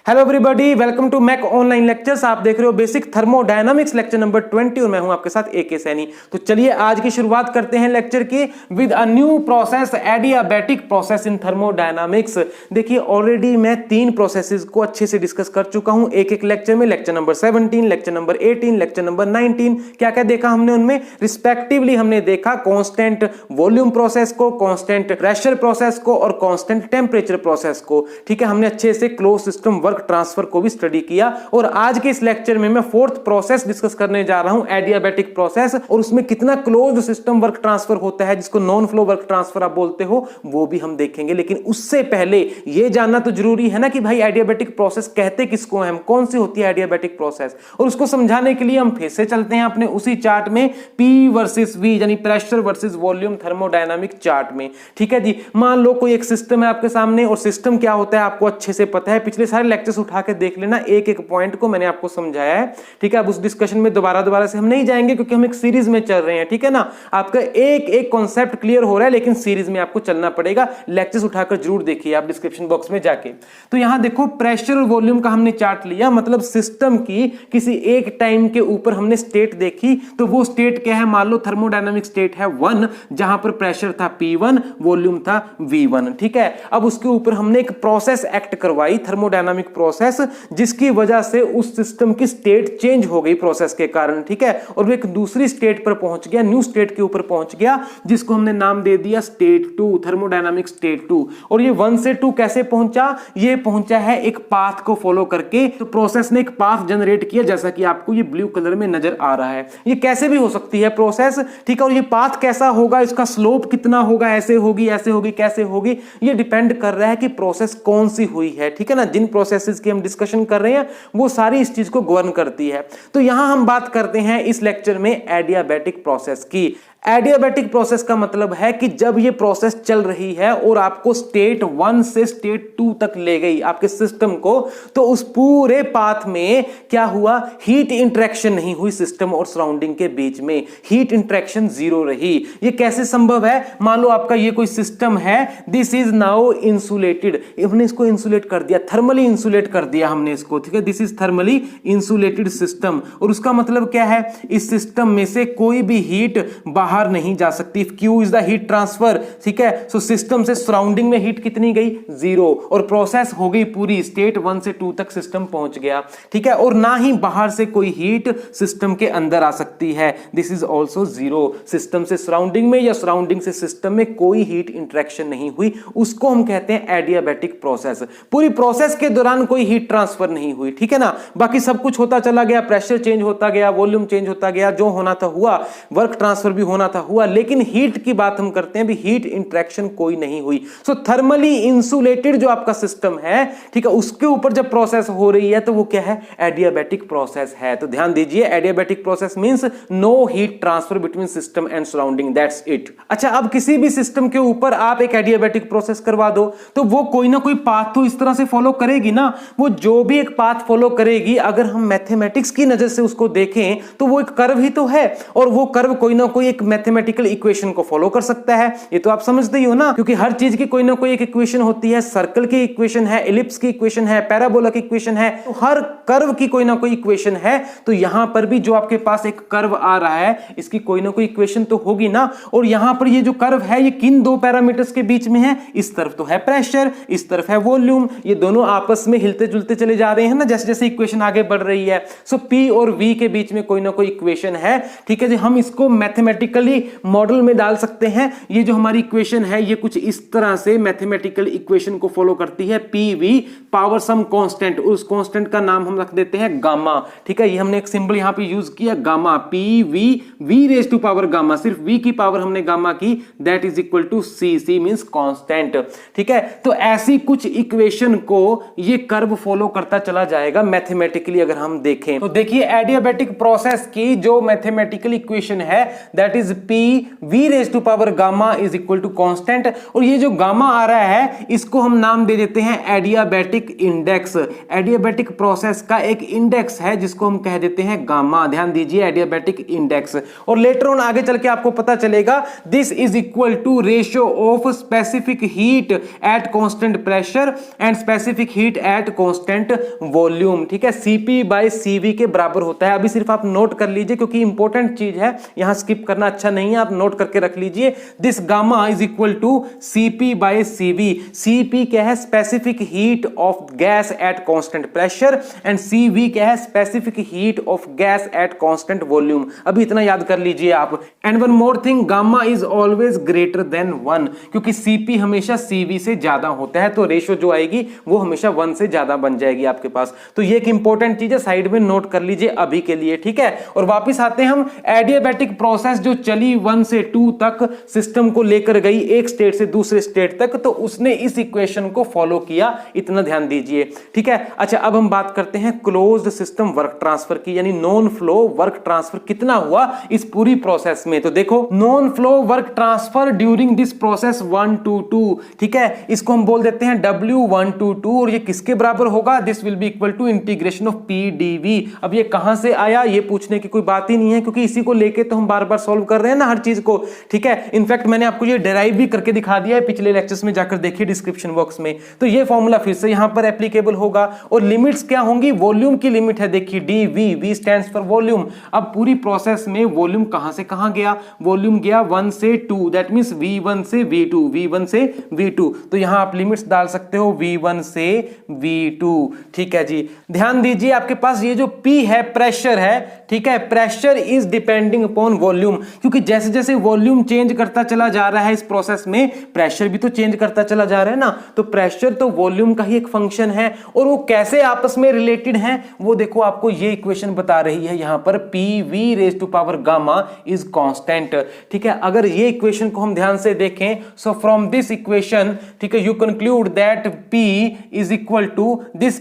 Hello everybody, welcome to Mac online lectures. आप देख रहे हो बेसिक थर्मोडायनामिक्स लेक्चर नंबर 20 और मैं हूं आपके साथ एके सैनी। तो चलिए आज की शुरुआत करते हैं लेक्चर की with a new process, adiabatic process in thermodynamics. देखिए ऑलरेडी मैं 3 प्रोसेसेस को अच्छे से डिस्कस कर चुका हूं एक एक लेक्चर में। Lecture number 17, lecture number 18, lecture number 19। क्या क्या देखा हमने उनमें? रिस्पेक्टिवली हमने देखा कांस्टेंट वॉल्यूम प्रोसेस को, कांस्टेंट प्रेशर प्रोसेस को और कांस्टेंट टेम्परेचर प्रोसेस को। ठीक है, हमने अच्छे से क्लोज सिस्टम वर्क ट्रांसफर को भी स्टडी किया। और आज के इस लेक्चर में मैं 4th प्रोसेस डिस्कस करने जा रहा हूं, एडियाबैटिक प्रोसेस, और उसमें कितना क्लोज्ड सिस्टम वर्क ट्रांसफर होता है जिसको नॉन फ्लो वर्क ट्रांसफर आप बोलते हो, वो भी हम देखेंगे। लेकिन उससे पहले यह जानना तो जरूरी है ना कि भाई एडियाबैटिक प्रोसेस कहते किसको हैं, कौन सी होती है एडियाबैटिक प्रोसेस। और उसको समझाने के लिए हम फिर से चलते हैं अपने उसी चार्ट में, P वर्सेस V यानी pressure versus volume thermodynamic chart में। ठीक है जी, मान लो कोई एक सिस्टम है आपके सामने, और सिस्टम क्या होता है आपको अच्छे से पता है, पिछले सारे लेक्चर्स उठा के देख लेना, एक एक पॉइंट को मैंने आपको समझाया है। ठीक है, अब उस डिस्कशन में दोबारा से हम नहीं जाएंगे क्योंकि हम एक सीरीज में चल रहे हैं। ठीक है ना, आपका एक एक कॉन्सेप्ट क्लियर हो रहा है, लेकिन सीरीज में आपको चलना पड़ेगा। लेक्चर्स उठाकर जरूर देखिए आप डिस्क्रिप्शन बॉक्स में जाके। तो यहां देखो प्रेशर और वॉल्यूम का हमने चार्ट लिया, मतलब सिस्टम की किसी एक टाइम के ऊपर हमने स्टेट देखी। तो वो स्टेट क्या है? मान लो थर्मोडायनामिक स्टेट है 1, जहां पर प्रेशर था P1, वॉल्यूम था V1। ठीक है, अब उसके ऊपर हमने एक प्रोसेस एक्ट करवाई, थर्मोडायनामिक प्रोसेस, जिसकी वजह से उस सिस्टम की स्टेट चेंज हो गई प्रोसेस के कारण। ठीक है, और वो एक दूसरी स्टेट पर पहुंच गया, न्यू स्टेट के ऊपर पहुंच गया, जिसको हमने नाम दे दिया स्टेट 2, थर्मोडायनामिक स्टेट 2। और ये 1 से 2 कैसे पहुंचा? ये पहुंचा है एक पाथ को फॉलो करके। तो प्रोसेस ने एक पाथ जनरेट किया, जैसा कि आपको ये ब्लू कलर में नजर आ रहा है। ये कैसे भी हो सकती है प्रोसेस। ठीक है, और ये पाथ कैसा होगा, इसका स्लोप कितना होगा, ऐसे होगी, ऐसे होगी, कैसे होगी, ये डिपेंड कर रहा है कि प्रोसेस कौन सी हुई है। ठीक है ना, जिन प्रोसेसेस की हम डिस्कशन कर रहे हैं वो सारी इस चीज को गवर्न करती है। तो यहां हम बात करते हैं इस लेक्चर में एडियाबैटिक प्रोसेस की। एडियाबैटिक प्रोसेस का मतलब है कि जब ये प्रोसेस चल रही है और आपको स्टेट 1 से स्टेट 2 तक ले गई आपके सिस्टम को, तो उस पूरे पाथ में क्या हुआ? हीट इंटरेक्शन नहीं हुई सिस्टम और सराउंडिंग के बीच में, हीट इंटरेक्शन 0 रही। ये कैसे संभव है? मान लो आपका ये कोई सिस्टम है, दिस इज नाउ इंसुलेटेड, हमने इसको इंसुलेट कर दिया, थर्मली इंसुलेट कर दिया हमने इसको। ठीक है, this is thermally insulated system. और उसका मतलब क्या है? इस सिस्टम में से कोई भी हीट बाहर नहीं जा सकती। Q is the heat transfer. ठीक है, सो सिस्टम से सराउंडिंग में हीट कितनी गई? 0। और प्रोसेस हो गई पूरी, स्टेट 1 से 2 तक सिस्टम पहुंच गया। ठीक है, और ना ही बाहर से कोई हीट सिस्टम के अंदर आ सकती है, दिस इज ऑल्सो 0। सिस्टम से सराउंडिंग में या सराउंडिंग से सिस्टम में कोई हीट इंटरेक्शन नहीं हुई, उसको हम कहते हैं एडियाबैटिक प्रोसेस। पूरी प्रोसेस के दौरान कोई हीट ट्रांसफर नहीं हुई। ठीक है ना, बाकी सब कुछ होता चला गया, प्रेशर चेंज होता गया, वॉल्यूम चेंज होता गया, जो होना था हुआ, वर्क ट्रांसफर भी होना था हुआ, लेकिन हीट की बात हम करते हैं भी, हीट इंटरेक्शन कोई नहीं हुई। सो थर्मली इंसुलेटेड जो आपका सिस्टम है, ठीक है, उसके ऊपर जब प्रोसेस हो रही है तो वो क्या है? एडियाबैटिक प्रोसेस है। तो ध्यान दीजिए, adiabatic process means no heat transfer between system and surrounding, that's it. अच्छा, अब किसी भी सिस्टम के ऊपर आप एक एडियाबैटिक प्रोसेस करवा दो तो वो कोई ना कोई पाथ तो इस तरह से फॉलो करेगी ना। वो जो भी एक पाथ फॉलो करेगी, अगर हम मैथमेटिक्स की नजर से उसको देखें तो वो एक कर्व ही तो है, और वो कर्व कोई ना कोई एक मैथमेटिकल इक्वेशन को फॉलो कर सकता है। ये तो आप समझते ही हो ना, क्योंकि हर चीज की कोई ना कोई एक इक्वेशन होती है। सर्कल की इक्वेशन है, एलिप्स की इक्वेशन है, पैराबोला की इक्वेशन है, तो हर कर्व की कोई ना कोई इक्वेशन है। तो यहां पर भी जो आपके पास एक कर्व आ रहा है, इसकी कोई ना कोई इक्वेशन तो होगी ना। और यहां पर ये जो कर्व है, ये किन 2 पैरामीटर्स के बीच में है? इस तरफ तो है प्रेशर, इस तरफ है वॉल्यूम। ये दोनों आपस में हिलते जुलते चले जा रहे हैं ना, जैसे जैसे इक्वेशन आगे बढ़ रही है। सो P और V के बीच में कोई ना कोई इक्वेशन है। ठीक है जी, हम इसको मैथमेटिकली मॉडल में डाल सकते हैं। ये जो हमारी इक्वेशन है, ये कुछ इस तरह से मैथमेटिकल इक्वेशन को फॉलो करती है, PV पावर सम कांस्टेंट, उस कांस्टेंट का नाम हम रख देते हैं गामा। ठीक है, ये हमने एक सिंबल यहां पे यूज किया, gamma, PV, V raise to power gamma, सिर्फ V की पावर हमने गामा की, that is equal to C means constant. ठीक है, तो ऐसी कुछ इक्वेशन को ये कर्व फॉलो करता चला जाएगा मैथमेटिकली अगर हम देखें। तो देखिए एडियाबैटिक प्रोसेस की जो मैथमेटिकल इक्वेशन है, that is is P V raise to power gamma is equal to constant. और ये जो गामा आ रहा है इसको हम नाम दे देते हैं एडियाबैटिक इंडेक्स। एडियाबैटिक प्रोसेस का एक इंडेक्स है जिसको हम कह देते हैं गामा। ध्यान दीजिए, एडियाबैटिक इंडेक्स। और लेटर ऑन आगे चल के आपको पता चलेगा this is equal to ratio of specific heat at constant pressure and specific heat at constant volume. ठीक है, सीपी बाय सीवी के बराबर होता है। अभी सिर्फ आप नोट कर लीजिए क्योंकि इंपॉर्टेंट चीज है, यहां स्किप करना अच्छा नहीं है, आप नोट करके रख लीजिए। This gamma is equal to CP by CV. CP क्या है? Specific heat of gas at constant pressure and CV क्या है? Specific heat of gas at constant volume. अभी इतना याद कर लीजिए आप। And one more thing, gamma is always greater than 1 क्योंकि सीपी हमेशा सीवी से ज्यादा होता है, तो रेशियो जो आएगी वो हमेशा 1 से ज्यादा बन जाएगी आपके पास। तो ये एक इंपॉर्टेंट चीज है, साइड में नोट कर लीजिए अभी के लिए। ठीक है, और वापस आते हैं हम एडियाबैटिक प्रोसेस जो चली 1 से 2 तक, सिस्टम को लेकर गई एक स्टेट से दूसरे स्टेट तक, तो उसने इस इक्वेशन को फॉलो किया, इतना ध्यान दीजिए। ठीक है, अच्छा अब हम बात करते हैं क्लोज्ड सिस्टम वर्क ट्रांसफर की, यानी नॉन फ्लो वर्क ट्रांसफर कितना हुआ इस पूरी प्रोसेस में। तो देखो, non flow work transfer during this process 1 to 2। ठीक है, इसको हम बोल देते हैं W1 to 2 और ये किसके बराबर होगा? This will be equal to integration of PdV। अब ये कहां से आया ये पूछने की कोई बात ही नहीं है क्योंकि इसी को लेके तो हम बार बार सॉल्व कर रहे हैं ना हर चीज को। ठीक है, इनफैक्ट मैंने आपको ये डेराइव भी करके दिखा दिया है, पिछले लेक्चर्स में जाकर देखिए डिस्क्रिप्शन बॉक्स में। तो ये फॉर्मूला फिर से यहां पर एप्लीकेबल होगा। और लिमिट्स क्या होंगी? वॉल्यूम की लिमिट है, देखिए DV, V stands for volume. अब पूरी प्रोसेस में वॉल्यूम कहां से कहां गया? वॉल्यूम गया 1 से 2, दैट मींस V1 से V2, V1 से V2। तो यहां आप लिमिट्स डाल सकते हो V1 से V2। ठीक है जी, ध्यान दीजिए आपके पास ये जो P है प्रेशर है। ठीक है, pressure is depending upon volume, क्योंकि जैसे जैसे वॉल्यूम चेंज करता चला जा रहा है इस प्रोसेस में, प्रेशर भी तो चेंज करता चला जा रहा है ना। तो प्रेशर तो वॉल्यूम का ही एक फंक्शन है। और वो कैसे आपस में रिलेटेड है वो देखो, आपको ये इक्वेशन बता रही है यहां पर, PV raise to power gamma is constant. ठीक है, अगर ये इक्वेशन को हम ध्यान से देखें, सो फ्रॉम दिस इक्वेशन, ठीक है, you conclude that P is equal to this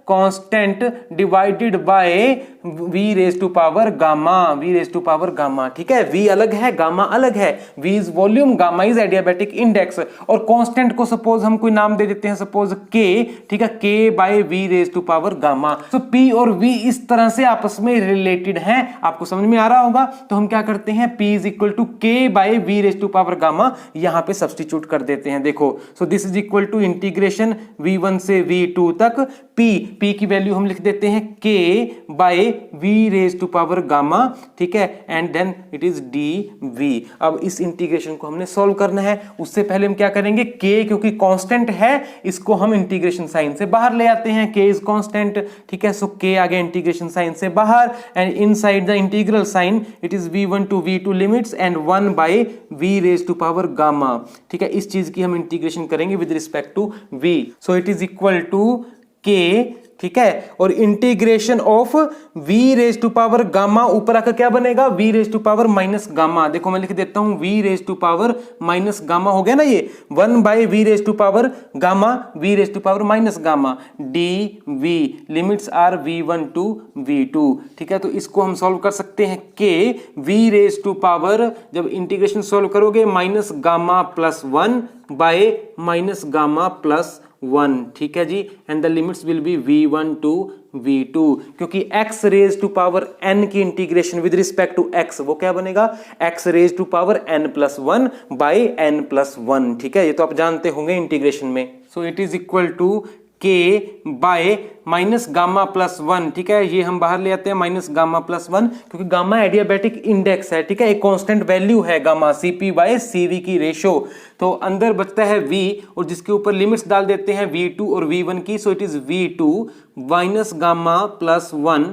constant divided by V raise to power gamma, V raise to power gamma. ठीक है, V अलग है, गामा अलग है। V is volume, gamma is adiabatic index. और कांस्टेंट को सपोज हम कोई नाम दे देते हैं, सपोज K। ठीक है, K by V raise to power gamma. तो P और V इस तरह से आपस में रिलेटेड हैं, आपको समझ में आ रहा होगा। तो हम क्या करते हैं, P is equal to K by V raise to power gamma, यहां पे सब्स्टिट्यूट कर देते हैं। देखो, so this is equal to integration V1 से V2 तक, P की वैल्यू हम लिख देते हैं K by V raise to power gamma. ठीक है, and then it is dV। अब इस इंटीग्रेशन को हमने सॉल्व करना है। उससे पहले हम क्या करेंगे, K क्योंकि कांस्टेंट है, इसको हम इंटीग्रेशन साइन से बाहर ले आते हैं। K is constant. ठीक है, सो K आ गया इंटीग्रेशन साइन से बाहर, and inside the integral sign it is V1 to V2 limits and 1 by V raise to power gamma. ठीक है, इस चीज की हम इंटीग्रेशन करेंगे with respect to V। So it is equal to K। ठीक है, और integration of V raise to power gamma ऊपर आकर क्या बनेगा, V raise to power minus gamma. देखो मैं लिख देता हूं V raise to power minus gamma, हो गया ना ये 1 by V raise to power gamma, V raise to power minus gamma dV। Limits are V1 to V2। ठीक है, तो इसको हम सॉल्व कर सकते हैं K V raise to power, जब इंटीग्रेशन सॉल्व करोगे, minus gamma plus 1 by minus gamma plus 1। ठीक है जी, and the limits will be V1 to V2, क्योंकि x raise to power n की integration with respect to x, वो क्या बनेगा, x raise to power n plus 1 by n plus 1। ठीक है, ये तो आप जानते होंगे इंटीग्रेशन में। So it is equal to K by minus gamma plus 1। ठीक है, ये हम बाहर ले आते हैं माइनस गामा प्लस 1, क्योंकि गामा एडियाबैटिक इंडेक्स है। ठीक है, एक कांस्टेंट वैल्यू है गामा, CP बाय CV की रेशो। तो अंदर बचता है V, और जिसके ऊपर लिमिट्स डाल देते हैं V2 और V1 की। सो it is V2 minus gamma plus 1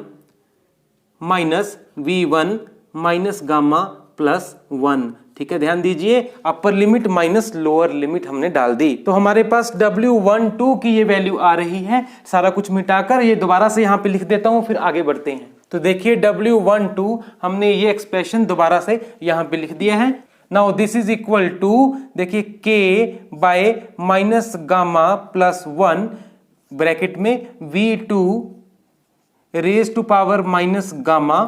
minus V1 minus gamma plus 1। ठीक है, ध्यान दीजिए, upper limit minus lower limit हमने डाल दी। तो हमारे पास W12 की ये वैल्यू आ रही है। सारा कुछ मिटाकर ये दोबारा से यहां पे लिख देता हूं, फिर आगे बढ़ते हैं। तो देखिए W12 हमने ये एक्सप्रेशन दोबारा से यहां पे लिख दिया है। Now this is equal to, देखिए K by minus gamma plus 1 bracket में V2 raise to power minus gamma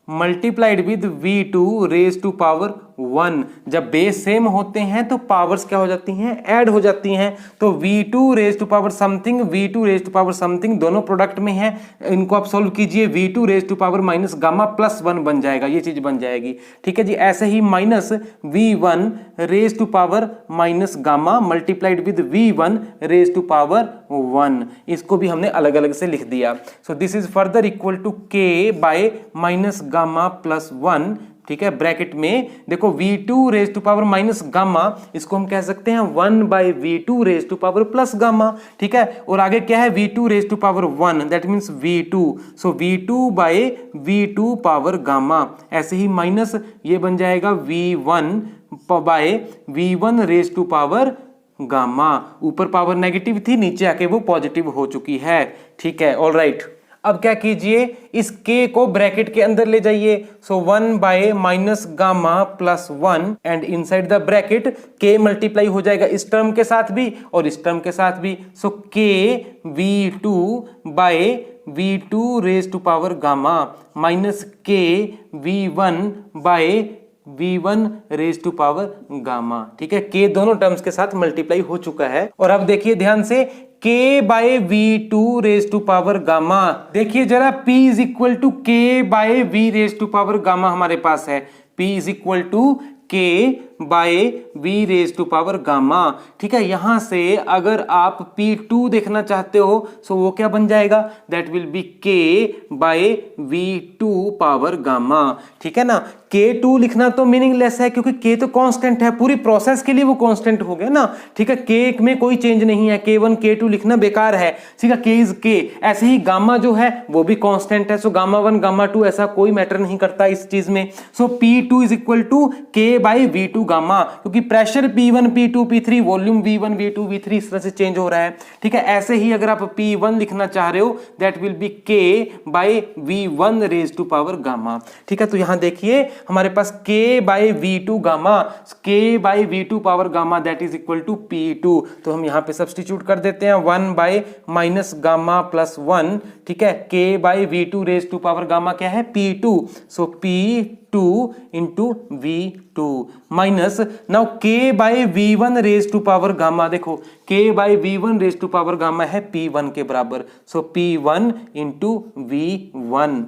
multiplied with v2 raise to power 1। जब बेस सेम होते हैं तो पावर्स क्या हो जाती हैं, ऐड हो जाती हैं। तो v2 raise to power something, v2 raise to power something दोनों प्रोडक्ट में है, इनको आप सोल्व कीजिए, v2 raise to power minus gamma plus 1 बन जाएगा, ये चीज बन जाएगी। ठीक है जी। ऐसे ही minus v1 raise to power minus gamma multiplied with v1 raise to power 1, इसको भी हमने अलग अलग से लिख दिया। So this is further equal to k by minus gamma plus 1। ठीक है, ब्रैकेट में देखो v2 raise to power minus gamma, इसको हम कह सकते हैं 1 by v2 raise to power plus gamma. ठीक है, और आगे क्या है, v2 raise to power 1, that means v2, so v2 by v2 power gamma. ऐसे ही माइनस ये बन जाएगा v1 by v1 raise to power gamma. ऊपर पावर नेगेटिव थी, नीचे आके वो पॉजिटिव हो चुकी है। ठीक है, ऑल राइट। अब क्या कीजिए, इस k को ब्रैकेट के अंदर ले जाइए। सो 1 by minus gamma plus 1 and inside the bracket k multiply हो जाएगा इस टर्म के साथ भी और इस टर्म के साथ भी। So k v2 by v2 raise to power gamma minus k v1 by v1 raise to power gamma. ठीक है, k दोनों टर्म्स के साथ मल्टीप्लाई हो चुका है। और अब देखिए ध्यान से, k by v2 raise to power gamma, देखिए जरा p is equal to k by v raise to power gamma हमारे पास है। p is equal to k by v raise to power gamma. ठीक है, यहां से अगर आप p2 देखना चाहते हो सो वो क्या बन जाएगा, that will be k by v2 power gamma. ठीक है ना, k2 लिखना तो मीनिंगलेस है क्योंकि k तो कांस्टेंट है, पूरी प्रोसेस के लिए वो कांस्टेंट हो गया ना। ठीक है, k में कोई चेंज नहीं है, k1 k2 लिखना बेकार है। ठीक है, k इज k। ऐसे ही गामा जो है वो भी कांस्टेंट है, सो गामा 1 गामा 2 ऐसा कोई मैटर नहीं करता इस चीज में। So p2 is equal to k by v2 gamma, क्योंकि pressure p1 p2 p3, volume v1 v2 v3 इस तरह से चेंज हो रहा है। ठीक है, ऐसे ही अगर आप p1 लिखना चाह रहे हो that will be k by v1 raise to power gamma. ठीक है, तो यहां देखिए हमारे पास k by v2 gamma, k by v2 power gamma that is equal to p2। तो हम यहां पे सब्स्टिट्यूट कर देते हैं 1 बाय माइनस गामा प्लस 1। ठीक है, k by v2 raise to power gamma क्या है, p2, so p2 into v2 minus now k by v1 raise to power gamma, देखो k by v1 raise to power gamma है p1 के बराबर, so p1 into v1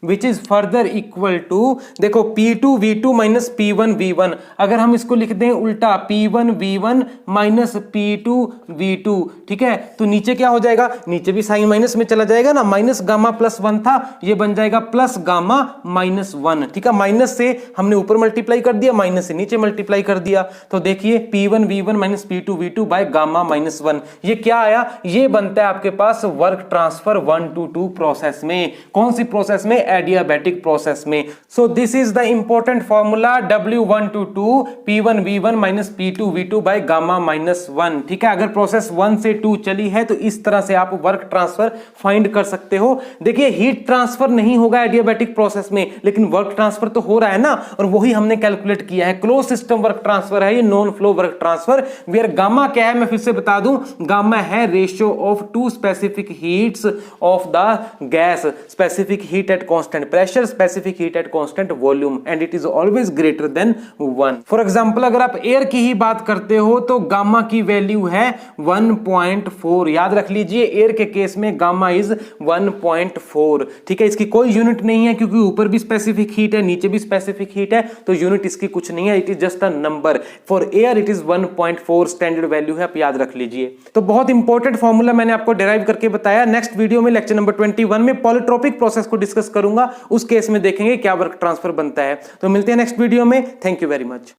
which is further equal to, देखो p2 v2 minus p1 v1, अगर हम इसको लिख दें उल्टा p1 v1 minus p2 v2। ठीक है, तो नीचे क्या हो जाएगा, नीचे भी साइन माइनस में चला जाएगा ना, माइनस गामा प्लस 1 था, ये बन जाएगा प्लस गामा माइनस 1। ठीक है, माइनस से हमने ऊपर मल्टीप्लाई कर दिया, माइनस से नीचे मल्टीप्लाई कर दिया, तो देखिए p1 v1 minus p2 v2 by gamma minus 1, ये क्या आया, ये बनता है आपके पास वर्क ट्रांसफर 1 to 2 प्रोसेस में। कौन सी प्रोसेस में, एडियाबैटिक प्रोसेस में। सो this is the important formula W1 to 2 P1 V1 minus P2 V2 by gamma minus 1। ठीक है, अगर प्रोसेस 1 से 2 चली है तो इस तरह से आप वर्क ट्रांसफर फाइंड कर सकते हो। देखिए हीट ट्रांसफर नहीं होगा एडियाबैटिक प्रोसेस में, लेकिन वर्क ट्रांसफर तो हो रहा है ना, और वही हमने कैलकुलेट किया है। क्लोज सिस्टम वर्क ट्रांसफर है ये, non flow work transfer. Where gamma क्या है, मैं फिर से बता दूं, गामा है ratio of two specific heats of the gas, specific heat at constant pressure, specific heat at constant volume, and it is always greater than 1। For example अगर आप एयर की ही बात करते हो तो गामा की वैल्यू है 1.4, याद रख लीजिए एयर के केस में गामा इज 1.4। ठीक है, इसकी कोई यूनिट नहीं है क्योंकि ऊपर भी स्पेसिफिक हीट है, नीचे भी स्पेसिफिक हीट है, तो यूनिट इसकी कुछ नहीं है, it is just a number. For air it is 1.4 standard value है, आप याद रख लीजिए। तो बहुत इंपॉर्टेंट फॉर्मूला मैंने आपको डिराइव करके बताया। नेक्स्ट वीडियो में लेक्चर नंबर 21 में पॉलीट्रोपिक प्रोसेस को डिस्कस करूंगा, उस केस में देखेंगे क्या वर्क ट्रांसफर बनता है। तो मिलते हैं नेक्स्ट वीडियो में, थैंक यू वेरी मच।